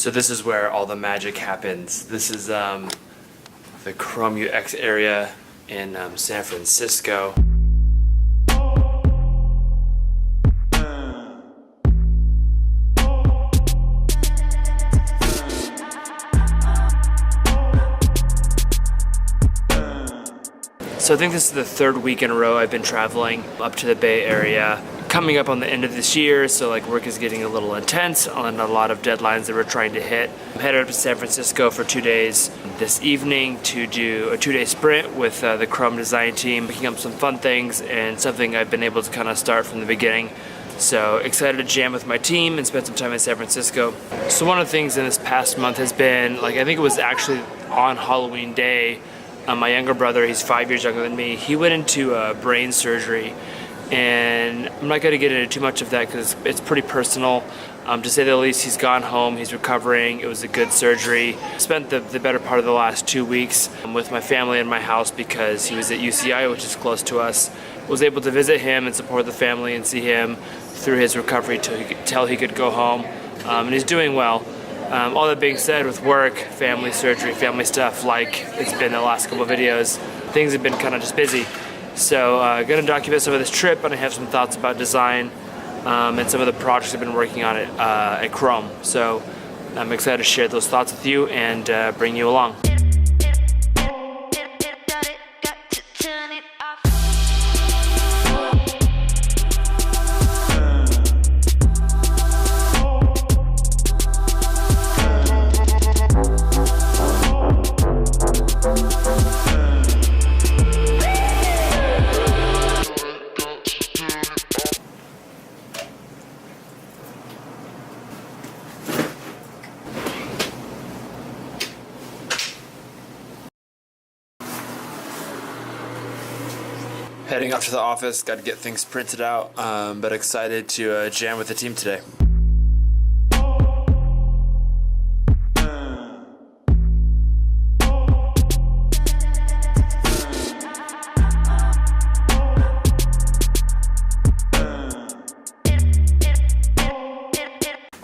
So this is where all the magic happens. This is the Chrome UX area in San Francisco. So I think this is the third week in a row I've been traveling up to the Bay Area. Coming up on the end of this year, so like work is getting a little intense on a lot of deadlines that we're trying to hit. I'm headed up to San Francisco for 2 days this evening to do a 2-day sprint with the Chrome design team, picking up some fun things and something I've been able to kind of start from the beginning. So excited to jam with my team and spend some time in San Francisco. So one of the things in this past month has been, like, I think it was actually on Halloween Day, my younger brother, he's 5 years younger than me, he went into brain surgery. And I'm not going to get into too much of that because it's pretty personal. To say the least, he's gone home, he's recovering, it was a good surgery. Spent the better part of the last 2 weeks with my family in my house because he was at UCI, which is close to us. Was able to visit him and support the family and see him through his recovery till he could go home. And he's doing well. All that being said, with work, family, surgery, family stuff, like it's been the last couple of videos, things have been kind of just busy. So going to document some of this trip, and I have some thoughts about design and some of the projects I've been working on at Chrome. So I'm excited to share those thoughts with you and bring you along. Heading up to the office, got to get things printed out, but excited to jam with the team today.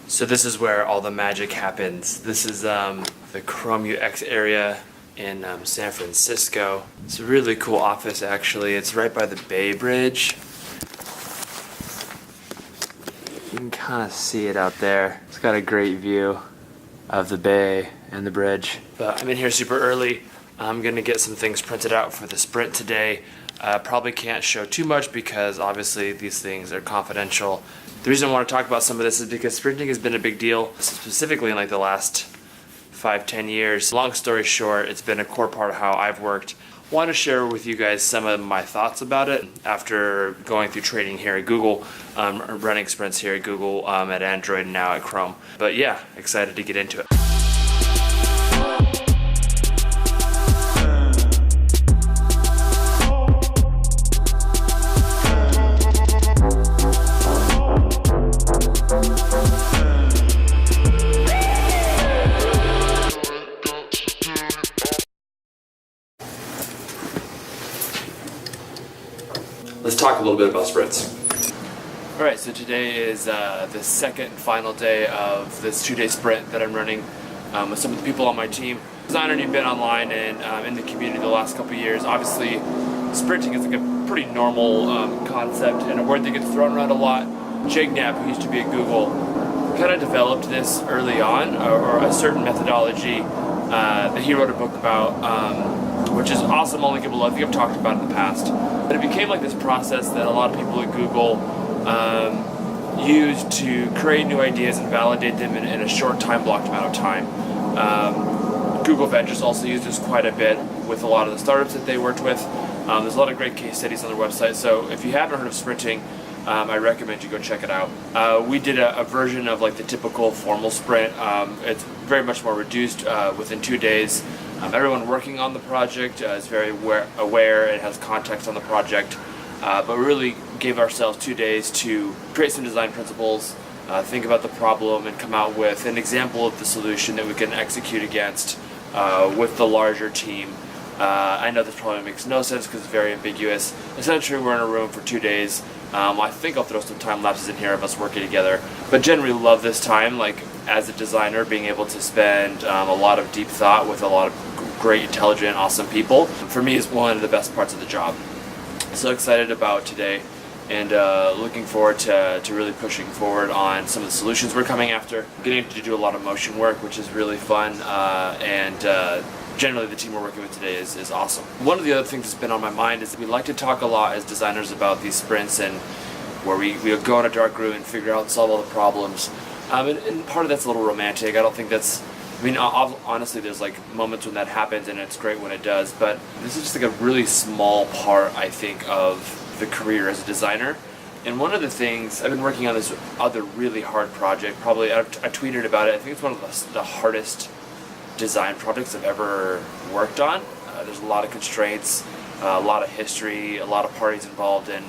So this is where all the magic happens. This is the Chrome UX area in San Francisco. It's a really cool office actually. It's right by the Bay Bridge. You can kind of see it out there. It's got a great view of the bay and the bridge. But I'm in here super early. I'm gonna get some things printed out for the sprint today. Probably can't show too much because obviously these things are confidential. The reason I want to talk about some of this is because sprinting has been a big deal, specifically in like the last 5-10 years. Long story short, it's been a core part of how I've worked. Want to share with you guys some of my thoughts about it after going through training here at Google, running sprints here at Google, at Android, and now at Chrome. But yeah, excited to get into it. Let's talk a little bit about sprints. Alright, so today is the second and final day of this 2-day sprint that I'm running with some of the people on my team. Designer, you've been online and in the community the last couple of years. Obviously, sprinting is like a pretty normal concept and a word that gets thrown around a lot. Knapp, who used to be at Google, kind of developed this early on, or a certain methodology that he wrote a book about, which is awesome. I'll link it below. I think I've talked about it in the past. But it became like this process that a lot of people at Google used to create new ideas and validate them in a short time blocked amount of time. Google Ventures also used this quite a bit with a lot of the startups that they worked with. There's a lot of great case studies on their website. So if you haven't heard of sprinting, I recommend you go check it out. We did a version of like the typical formal sprint. It's very much more reduced within 2 days. Everyone working on the project is very aware and has context on the project, but we really gave ourselves 2 days to create some design principles, think about the problem, and come out with an example of the solution that we can execute against with the larger team. I know this probably makes no sense because it's very ambiguous. Essentially, we're in a room for 2 days. I think I'll throw some time lapses in here of us working together, but generally love this time. Like, as a designer, being able to spend a lot of deep thought with a lot of great, intelligent, awesome people, for me is one of the best parts of the job. So excited about today, and looking forward to really pushing forward on some of the solutions we're coming after. Getting to do a lot of motion work, which is really fun, and generally the team we're working with today is awesome. One of the other things that's been on my mind is that we like to talk a lot as designers about these sprints, and where we go in a dark room and figure out and solve all the problems. And part of that's a little romantic. I don't think that's, I mean, honestly, there's like moments when that happens and it's great when it does, but this is just like a really small part, I think, of the career as a designer. And one of the things, I've been working on this other really hard project, probably, I tweeted about it, I think it's one of the hardest design projects I've ever worked on. There's a lot of constraints, a lot of history, a lot of parties involved, and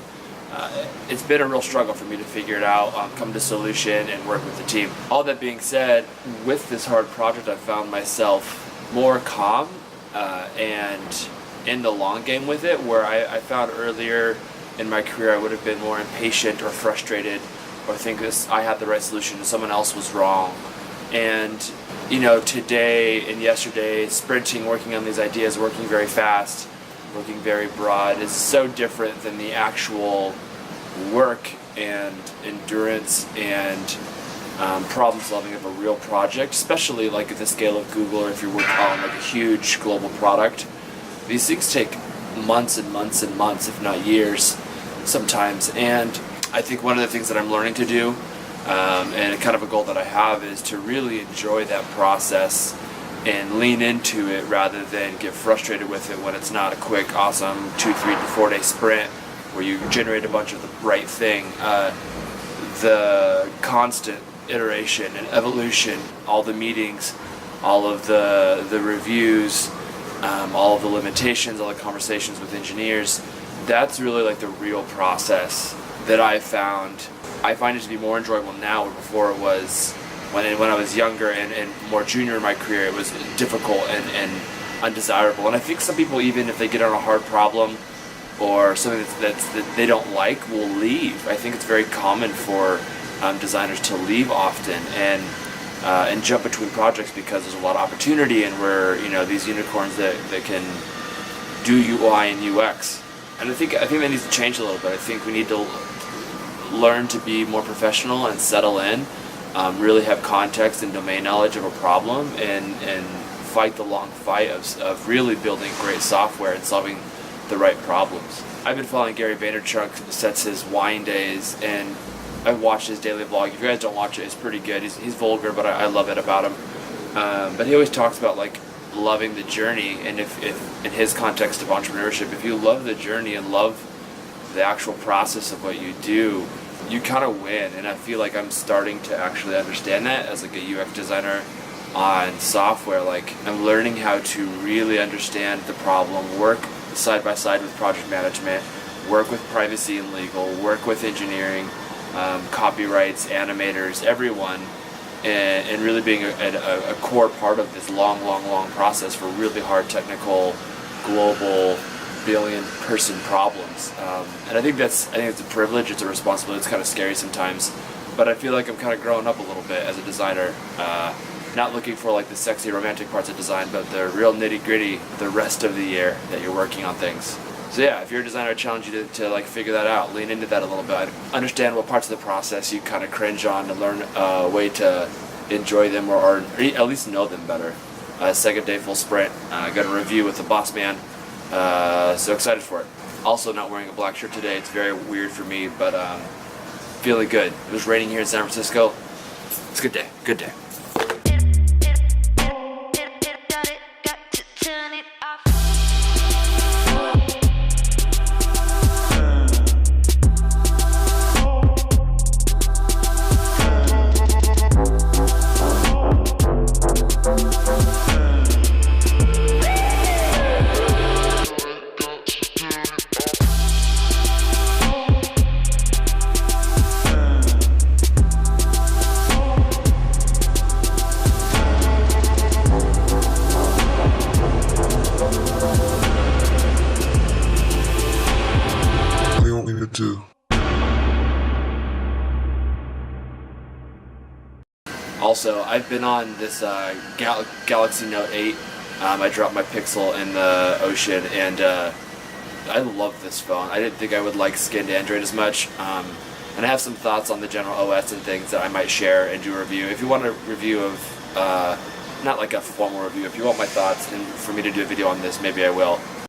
it's been a real struggle for me to figure it out, come to a solution, and work with the team. All that being said, with this hard project, I found myself more calm and in the long game with it, where I found earlier in my career I would have been more impatient or frustrated, or think I had the right solution and someone else was wrong. And you know, today and yesterday, sprinting, working on these ideas, working very fast, working very broad, is so different than the actual work and endurance and problem solving of a real project, especially like at the scale of Google, or if you're working on like a huge global product. These things take months and months and months, if not years sometimes. And I think one of the things that I'm learning to do, and kind of a goal that I have, is to really enjoy that process and lean into it rather than get frustrated with it when it's not a quick, awesome 2, 3 to 4 day sprint where you generate a bunch of the right thing. The constant iteration and evolution, all the meetings, all of the reviews, all of the limitations, all the conversations with engineers, that's really like the real process that I find it to be more enjoyable now, where before it was, when I was younger and more junior in my career, it was difficult and undesirable. And I think some people, even if they get on a hard problem or something that they don't like, will leave. I think it's very common for designers to leave often and jump between projects because there's a lot of opportunity, and we're, you know, these unicorns that can do UI and UX. And I think that needs to change a little bit. I think we need to learn to be more professional and settle in, really have context and domain knowledge of a problem, and fight the long fight of really building great software and solving the right problems. I've been following Gary Vaynerchuk, sets his wine days, and I've watched his daily vlog. If you guys don't watch it, it's pretty good. He's vulgar, but I love it about him. But he always talks about like loving the journey, and if in his context of entrepreneurship, if you love the journey and love the actual process of what you do, you kind of win. And I feel like I'm starting to actually understand that as like a UX designer on software. Like, I'm learning how to really understand the problem, work side by side with project management, work with privacy and legal, work with engineering, copyrights, animators, everyone, and really being a core part of this long process for really hard technical global billion-person problems. And I think it's a privilege, it's a responsibility, it's kind of scary sometimes, but I feel like I'm kind of growing up a little bit as a designer, not looking for like the sexy romantic parts of design, but the real nitty-gritty the rest of the year that you're working on things. So yeah, if you're a designer, I challenge you to like figure that out, lean into that a little bit, understand what parts of the process you kind of cringe on, and learn a way to enjoy them, or at least know them better. Second day full sprint, got a review with the boss man. So excited for it. Also not wearing a black shirt today. It's very weird for me, but feeling good. It was raining here in San Francisco. It's a good day. Good day. Also, I've been on this Galaxy Note 8. I dropped my Pixel in the ocean, and I love this phone. I didn't think I would like skinned Android as much. And I have some thoughts on the general OS and things that I might share and do a review. If you want a review of, not like a formal review, if you want my thoughts and for me to do a video on this, maybe I will.